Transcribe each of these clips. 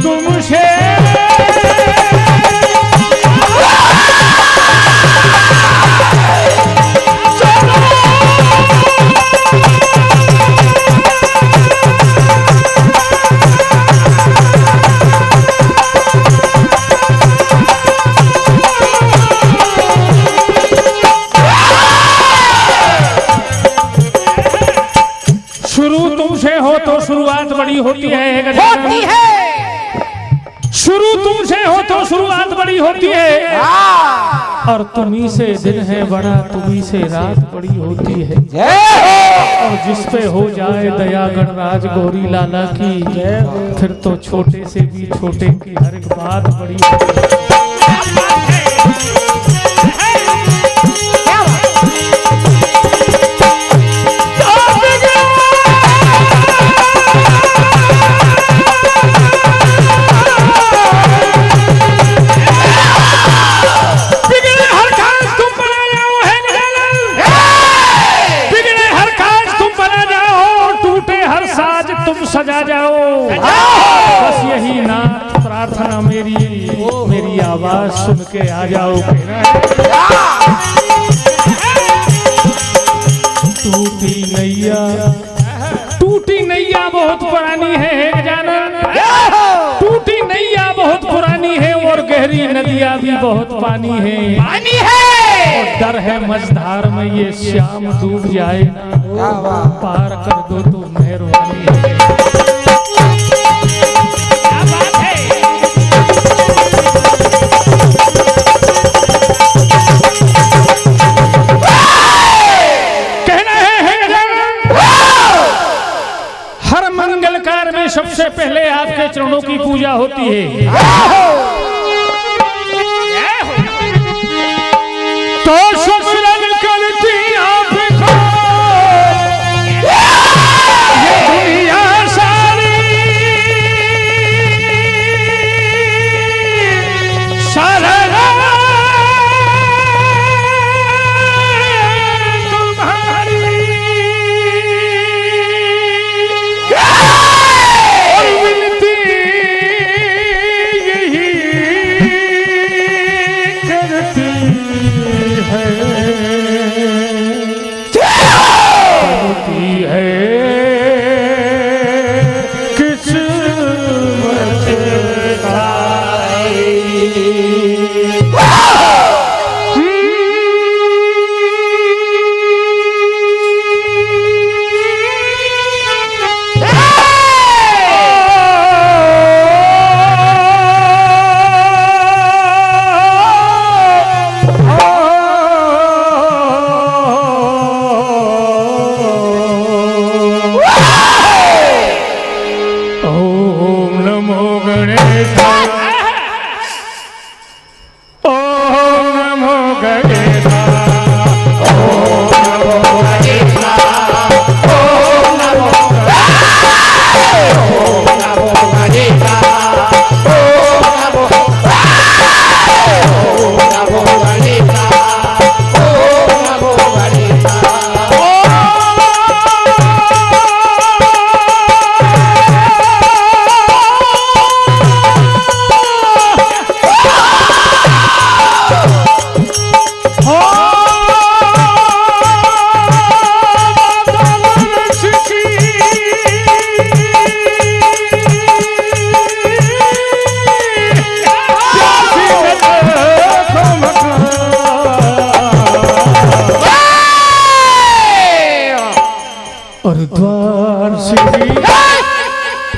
तुमसे तो शुरुआत बड़ी होती है, शुरू तुमसे हो तो शुरुआत बड़ी होती है, और तुम्ही से दिन है बड़ा, तुम्ही से रात बड़ी होती है। और जिस पे हो जाए दया गणराज गौरी लाला की, फिर तो छोटे से भी छोटे की हर एक बात बड़ी होती है। सजा जाओ, बस यही नाथ प्रार्थना मेरी आवाज सुन के आ जाओ। टूटी नैया बहुत पुरानी है गजानन, टूटी नैया बहुत पुरानी है, और गहरी नदियां भी बहुत पानी है। और डर है मझधार में ये श्याम डूब जाए, पार कर दो तो मेहरबानी है। सबसे पहले आपके चरणों की पूजा होती है, तो सुमिरन करती आपको ये दुनिया सारी, सारा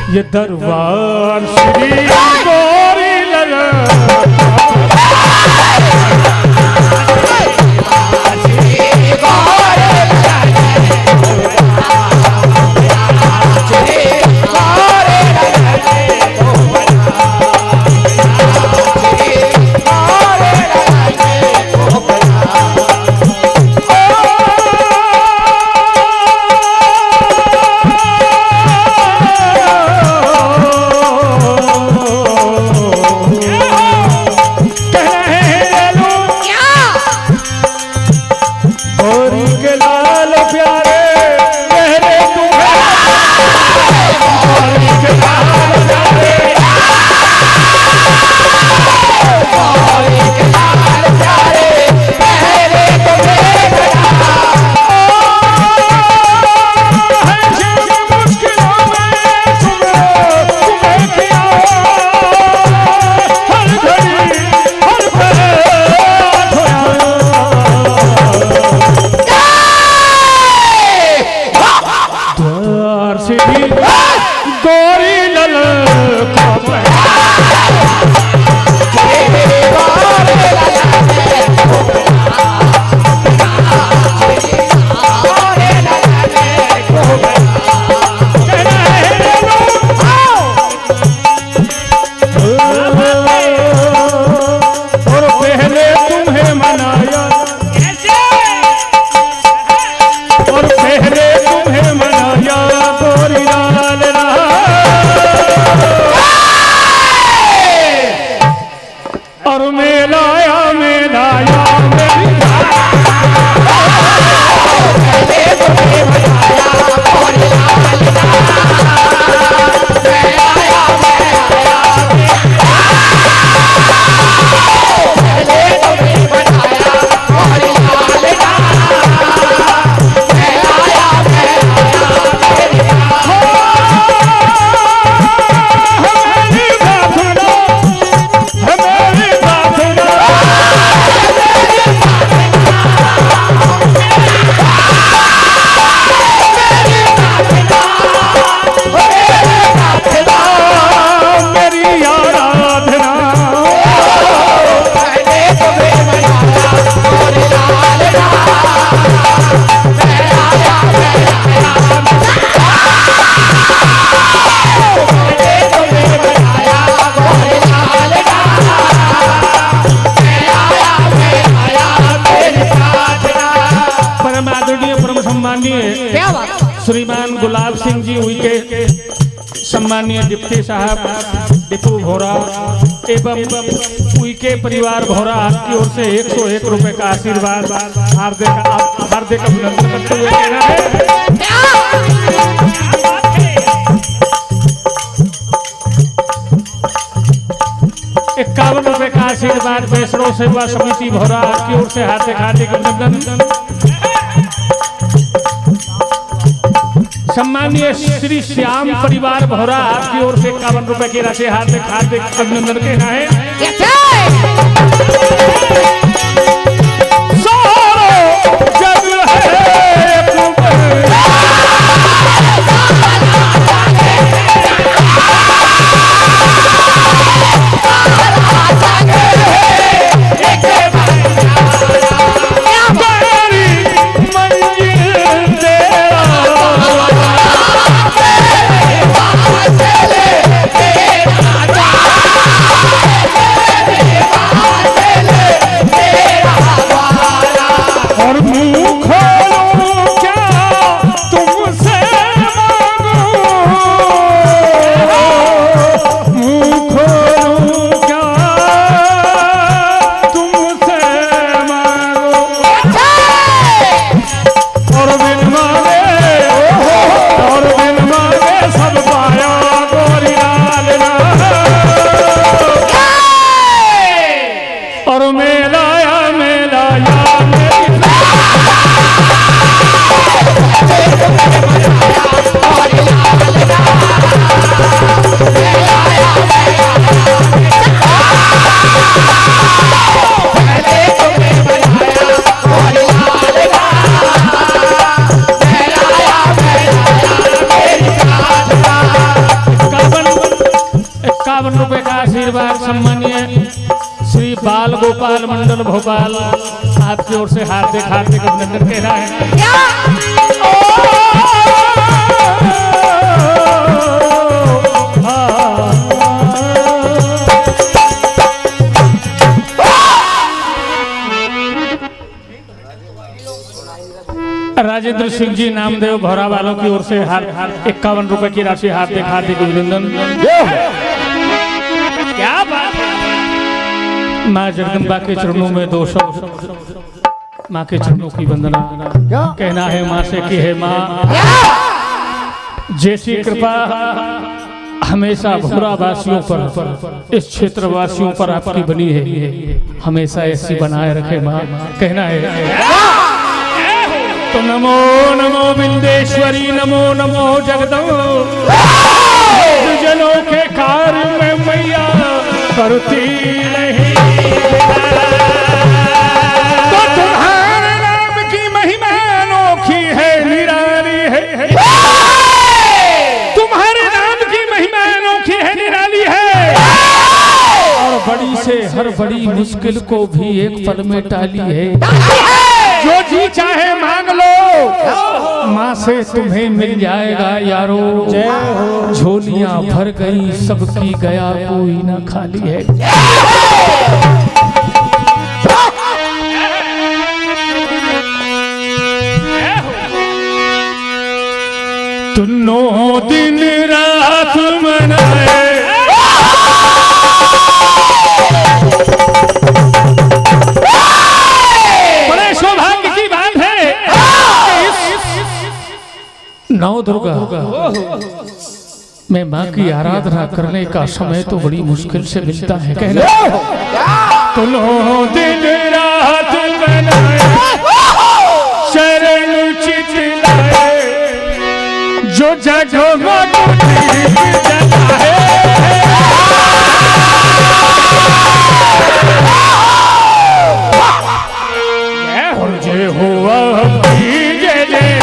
ये दरबार श्री गौरी लाला और मेलाया मेलाया मेरी श्रीमान गुलाब सिंह जी उनके सम्मानीय डिप्टी साहब डिपू भोरा एवं उनके परिवार भोरा आपकी ओर से 101 रुपए का आशीर्वाद हार्दिक अभिनंदन करते हुए कहना है 51 रुपए का आशीर्वाद वैष्णव सेवा समिति भोरा आपकी ओर से हार्दिक अभिनंदन। सम्मानीय श्री श्याम परिवार भोरा आपकी ओर से 51 रुपए की राशि हार्दिक अभिनंदन कहना है। सम्मानीय श्री बाल गोपाल मंडल भोपाल आपकी ओर से हार्दिक अभिनंदन कह रहा है। राजेंद्र सिंह जी नामदेव भोरा वालों की ओर से 51 रुपए की राशि हार्दिक अभिनंदन। क्या बात है। माँ जगदम्बा के चरणों में 200 माँ के चरणों की वंदना कहना है माँ से कि है माँ जैसी कृपा हमेशा भोरा वासियों पर इस क्षेत्र वासियों पर आपकी बनी है हमेशा ऐसी बनाए रखे माँ कहना है। तो नमो नमो बिंदेश्वरी नमो नमो जगदम्ब जनों के कार्य में मैया करती नहीं तो तुम्हारे नाम की महिमा अनोखी है निराली है तुम्हारे नाम की महिमा अनोखी है निराली है और बड़ी से हर बड़ी मुश्किल को भी एक पल में टाली है। जो जी चाहे मांग लो माँ से तुम्हें मिल जाएगा यारो झोलियां भर गई सबकी गया कोई ना खाली है। तुन्नो दिन रात मनाए मैं माँ की आराधना करने का समय तो बड़ी मुश्किल से मिलता है। कहना तुलो दिन रात बनाए शरण चितलाए जो जगो जय हुआ जय जय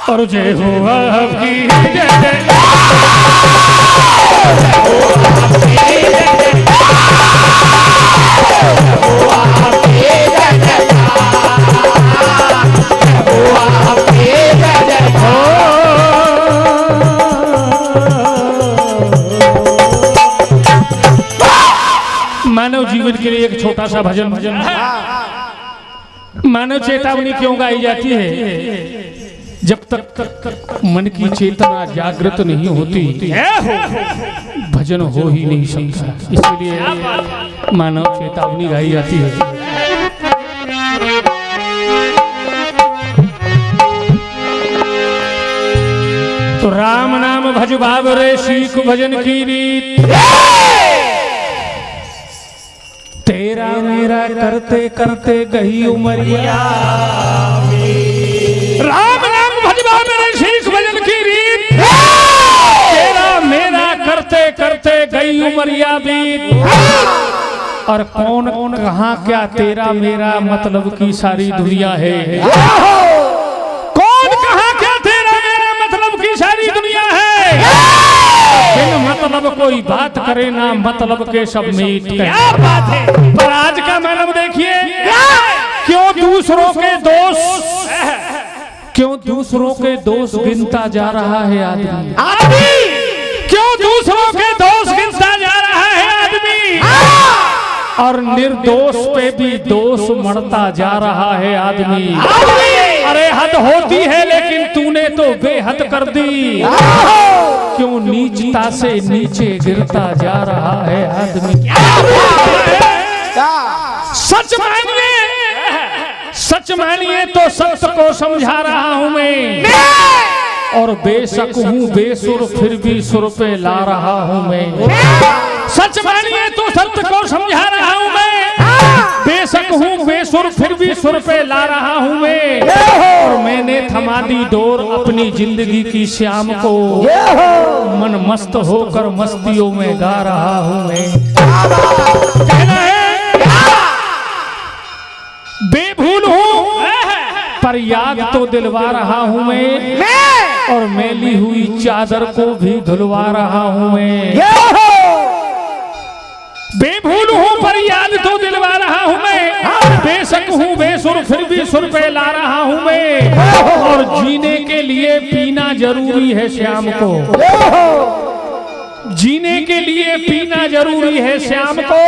और जय हो आपकी जय जय मानव जीवन के लिए एक छोटा सा भजन मानव चेतावनी क्यों गाई जाती है? जब तक मन की चेतना जागृत नहीं होती भजन हो ही नहीं सकता, इसलिए मानव चेतावनी गाई जाती है। तो राम नाम भज बाबरे सीख भजन की रीत तेरा मेरा करते करते गई उमरिया। राम नाम भज बाबरे सीख भजन की रीत तेरा मेरा करते करते गई उमरिया बीत। और कौन कौन कहाँ क्या तेरा मेरा मतलब की सारी दुनिया है। कौन कहाँ क्या तेरा मेरा मतलब की सारी दुनिया है। बिन मतलब कोई बात करे ना मतलब के सब मीत क्या बात है। पर आज का मानव देखिए क्यों दूसरों के दोष गिनता जा रहा है आदमी। क्यों दूसरों के दोष गिनता जा रहा है आदमी और निर्दोष पे भी दोष मढ़ता जा रहा है आदमी। अरे हद होती है लेकिन तूने तो बेहद कर दी। क्यों नीचता से नीचे गिरता जा रहा है आदमी। सच मानिए तो सत्य को समझा रहा हूं मैं। और बेशक हूँ बेसुर फिर भी सुर पे ला रहा हूँ मैं। सच मानिए तो सत्य को समझा रहा हूँ मैं। बेशक हूँ बेसुर फिर भी सुर पे ला रहा हूँ मैं। और मैंने थमा दी डोर अपनी जिंदगी की श्याम को। मन मस्त होकर मस्तियों में गा रहा हूँ मैं। कहना है बेभूल हूँ पर याद तो दिलवा रहा हूँ मैं। और मैली हुई चादर को भी धुलवा रहा हूँ मैं। बेभूल हूँ पर याद तो दिलवा रहा हूँ मैं। बेशक हूँ बेसुर फिर भी सुर पे ला रहा हूँ मैं। और जीने के लिए पीना जरूरी है श्याम को। जीने के लिए पीना जरूरी है श्याम को।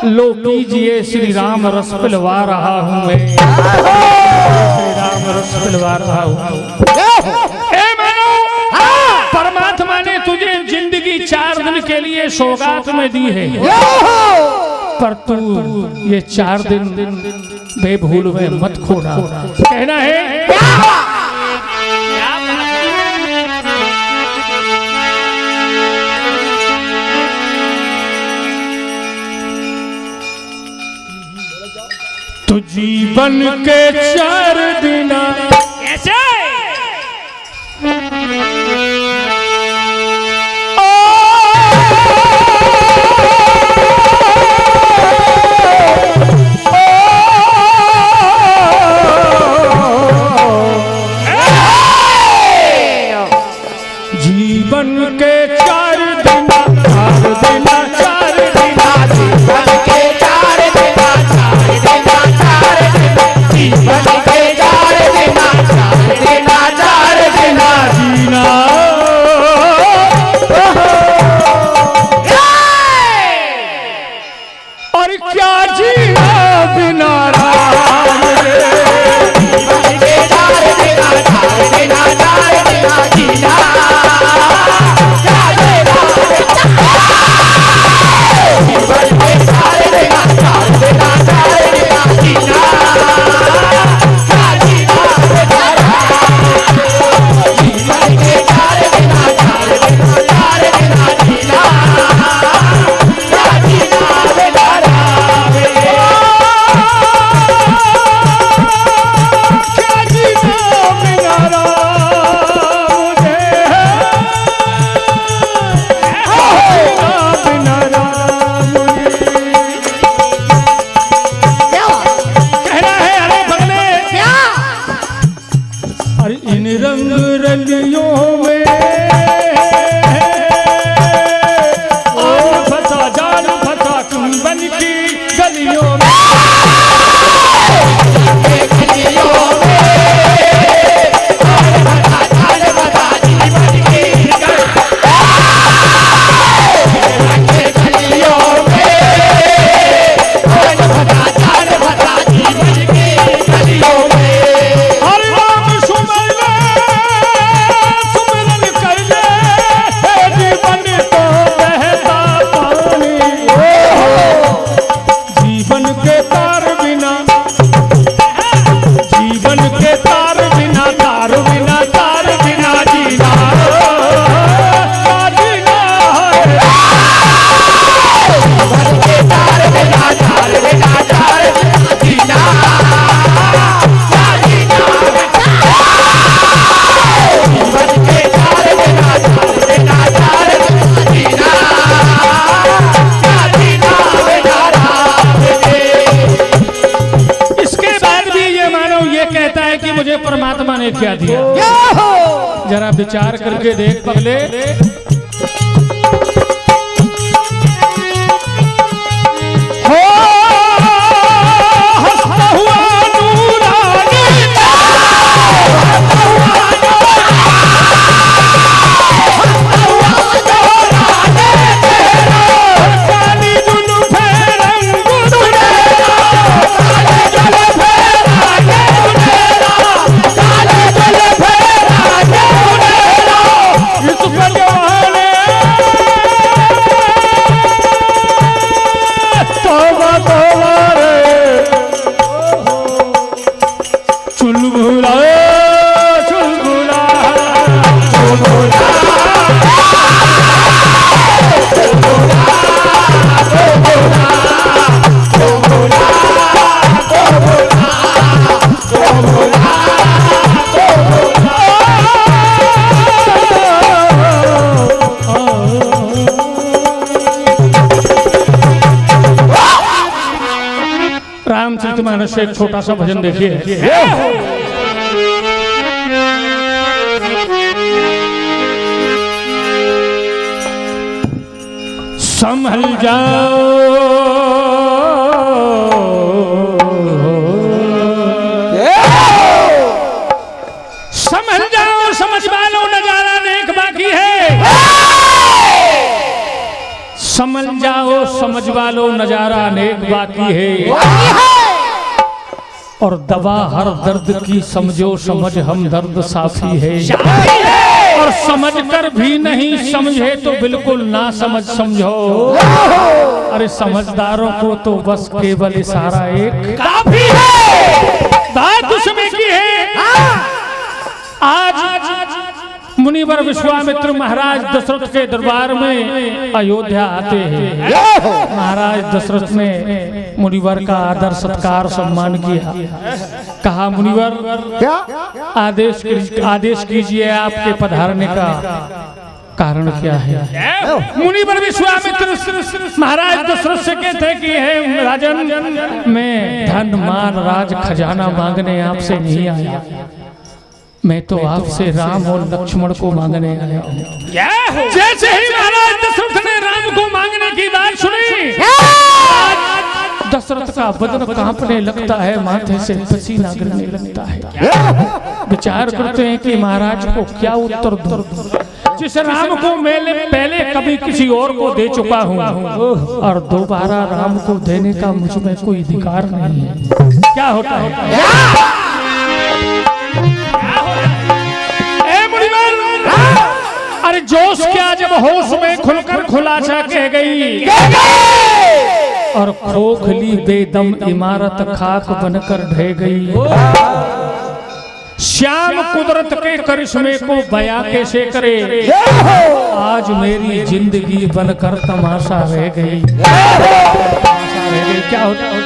लो पीजिए श्री राम रस पिलवा रहा हूँ मैं। श्री राम रस पिलवा रहा हूँ। दिन के लिए सौगात में दी है, पर तू ये 4 दिन बेभूल में मत खोना। कहना है तो जीवन के 4 दिन कैसे जीवन के 4 दिन 4 दिन 4 दिन जीवन के 4 दिन 4 दिन 4 दिन जीवन के 4 दिन 4 दिन 4 दिन जीना और क्या जीना बिना राम जीवन के 4 दिन 4 दिन 4 दिन जीना परमात्मा ने क्या दिया, जरा विचार करके देख पगले। हो हंसता हुआ नूरानी काली जुल्फे रंग रामचरितमानस से एक छोटा सा भजन देखिए। संभल जाओ संभल जाओ, समझ वालों नजारा नेक बाकी है। समझ जाओ समझ वालों नजारा नेक बाकी है। और दवा हर दर्द की समझो समझ हम दर्द साफी है। और समझ कर भी नहीं नहीं समझे तो बिल्कुल ना समझ समझो। अरे समझदारों को तो बस केवल इशारा एक काफी है। बात उसमें की है। आज मुनिवर विश्वामित्र महाराज दशरथ के दरबार में अयोध्या आते हैं। महाराज दशरथ ने मुनिवर का आदर सत्कार सम्मान किया। कहा मुनिवर क्या आदेश कीजिए, आपके पधारने का कारण क्या है। मुनिवर विश्वामित्र महाराज दशरथ से कहते कि है राजन, मैं धन मान राज खजाना मांगने आपसे नहीं आया, मैं तो आपसे राम और लक्ष्मण को मांगने आया हूँ। जैसे ही महाराज दशरथ ने राम को मांगने की बात सुनी, दशरथ का बदन कांपने लगता है, माथे से पसीना गिरने लगता है। विचार करते हैं कि महाराज को क्या उत्तर दूं। जिस राम को मैंने पहले कभी किसी और को दे चुका हूँ और दोबारा राम को देने का मुझ में कोई अधिकार नहीं है। क्या होता है? अरे जोश क्या, जब होश में खुलकर खुलासा कह गई और खोखली बेदम इमारत खाक बनकर ढह गई। श्याम कुदरत के करिश्मे को बयां कैसे करे, आज मेरी जिंदगी बनकर तमाशा रह गई। क्या होता है?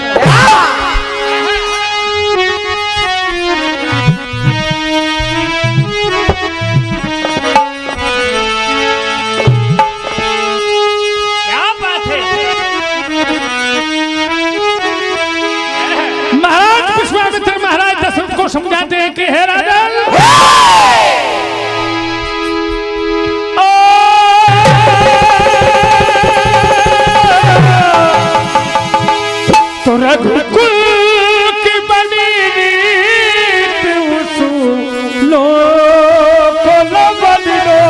समझाते हैं कि हे राजन, तो रघुकुल की बनी रीत उसूलों को न बदलो,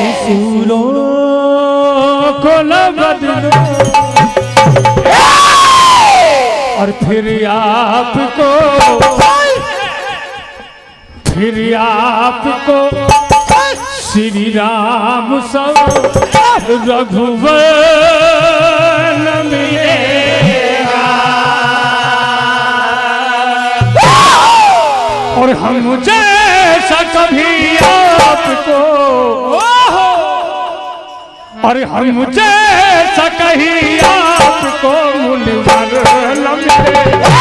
उसूलों को न बदलो, और फिर आपको श्री राम सब रघुवर मिलेगा। और हम जैसा कभी आपको, और हम जैसा कहीं आपको मुनिवर न मिलेगा।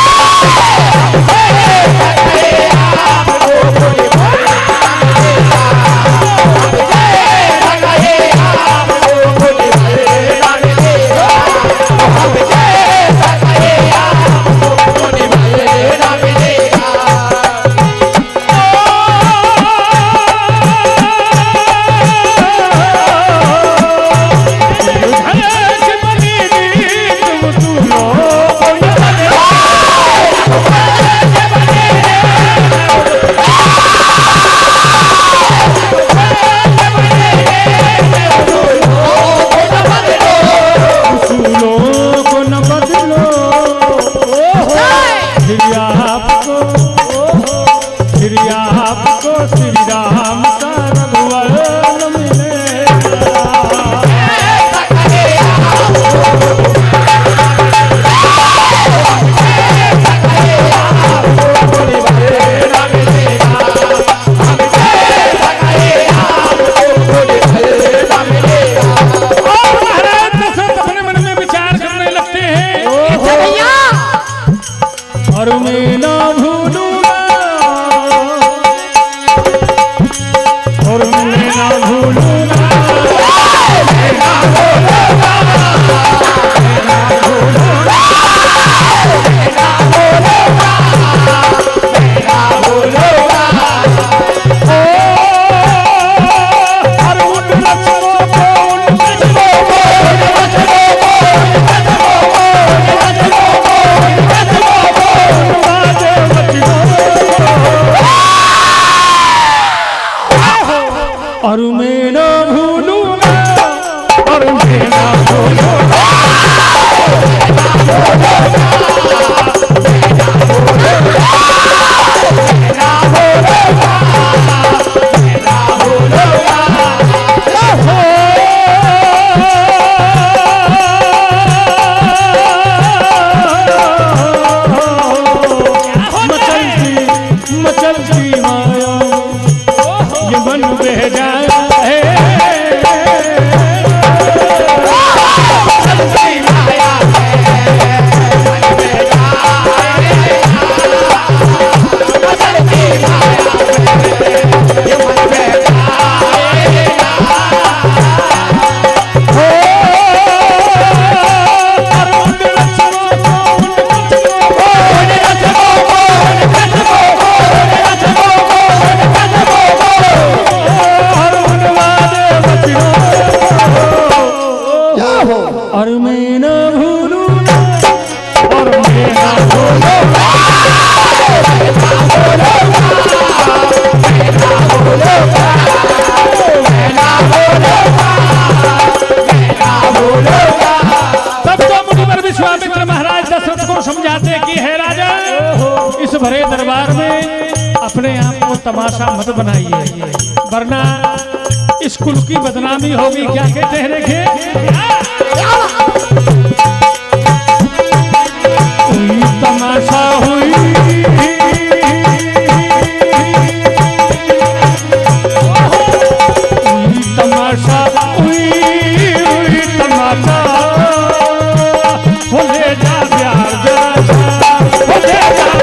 Oh, तमाशा मत बनाइए, वरना स्कूल की बदनामी होगी। क्या कहते हैं देखे, तमाशा हुई तमाशा हुई तमाशा, हो ले जा प्यार जरा हो ले जा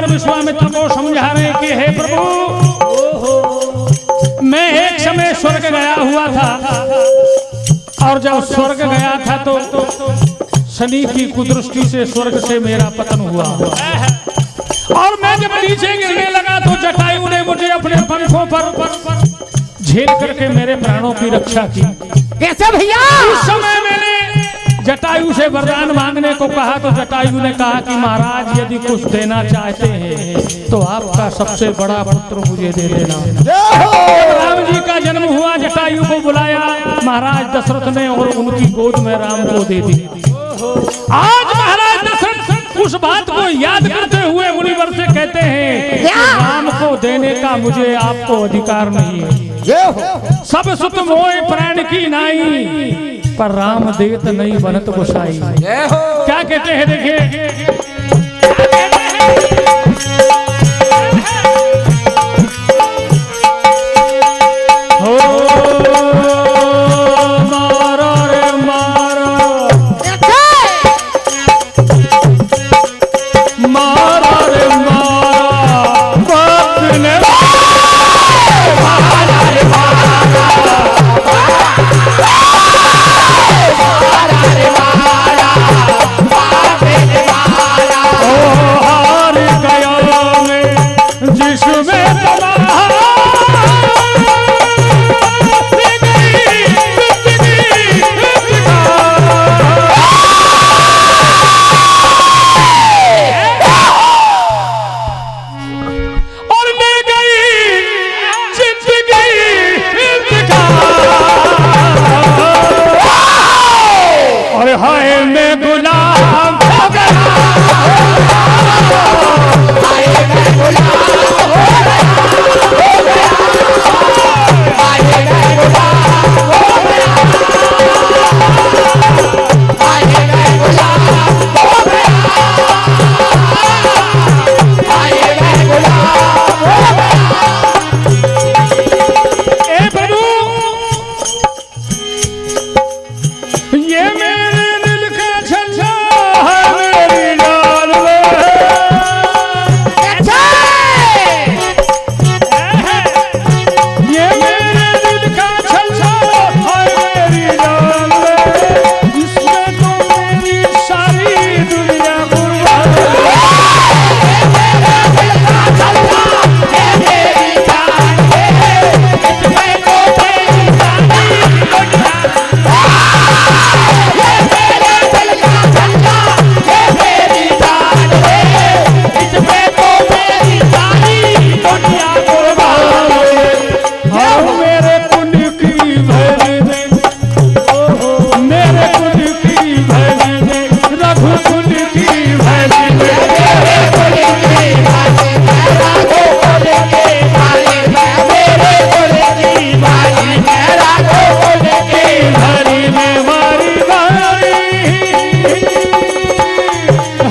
विश्वामित्र को समझा रहे कि हे प्रभु, मैं एक समय स्वर्ग गया हुआ था, और जब स्वर्ग गया था तो शनि की कुदृष्टि से स्वर्ग से मेरा पतन हुआ, और मैं जब नीचे गिरने लगा तो जटायु ने मुझे अपने पंखों पर झेल करके मेरे प्राणों की रक्षा की। कैसे भैया? उस समय मैंने जटायु से वरदान मांगने को कहा तो जटायु ने कहा कि महाराज यदि कुछ देना चाहते हैं तो आपका सबसे बड़ा पुत्र मुझे दे देना। राम जी का जन्म हुआ, जटायु को बुलाया महाराज दशरथ ने और उनकी गोद में राम को दे दी। आज महाराज दशरथ उस बात को याद करते हुए मुनिवर से कहते हैं कि राम को देने का मुझे आपको अधिकार नहीं है। सब सुत मोह प्राण की नाई, पर राम देत नहीं बनत गोसाई। क्या कहते हैं देखिए, हो मारो रे मारो, मारो रे मारो, बाप ने मारा रे मारा, मारा रे मारा, बाप ने मारा।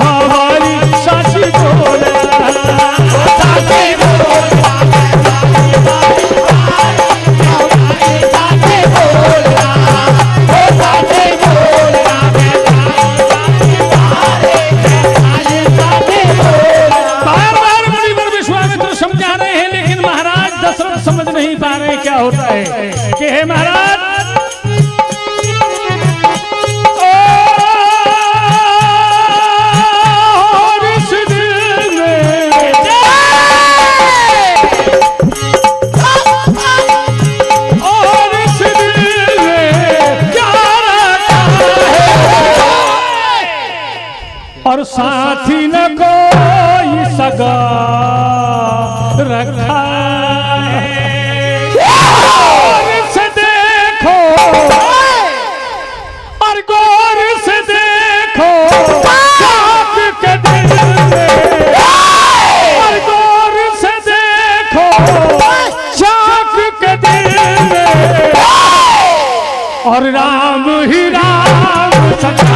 हमारी साची बोला समझ नहीं पा रहे क्या होता है कि हे महाराज और इस दिल में क्या रखा है और साथी न कोई सगा रखा और राम ही राम सदा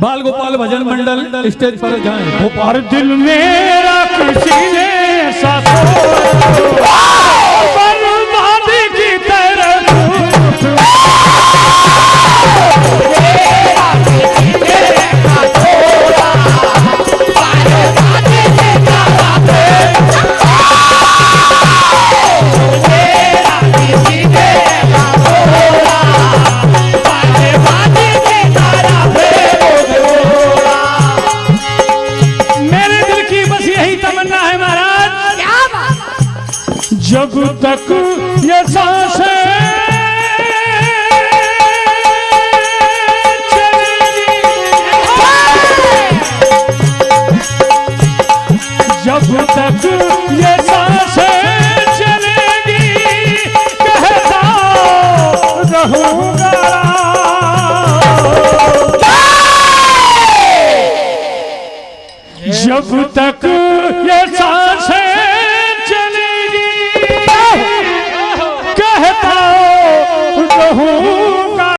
बाल गोपाल भजन मंडल स्टेज पर जाएं। और दिल मेरा किसी ने ऐसा बर्बाद की तरह जब तक ये सांसें चलेगी, जब तक ये सांसें चलेगी कहता रहूंगा जब तक ये सांसें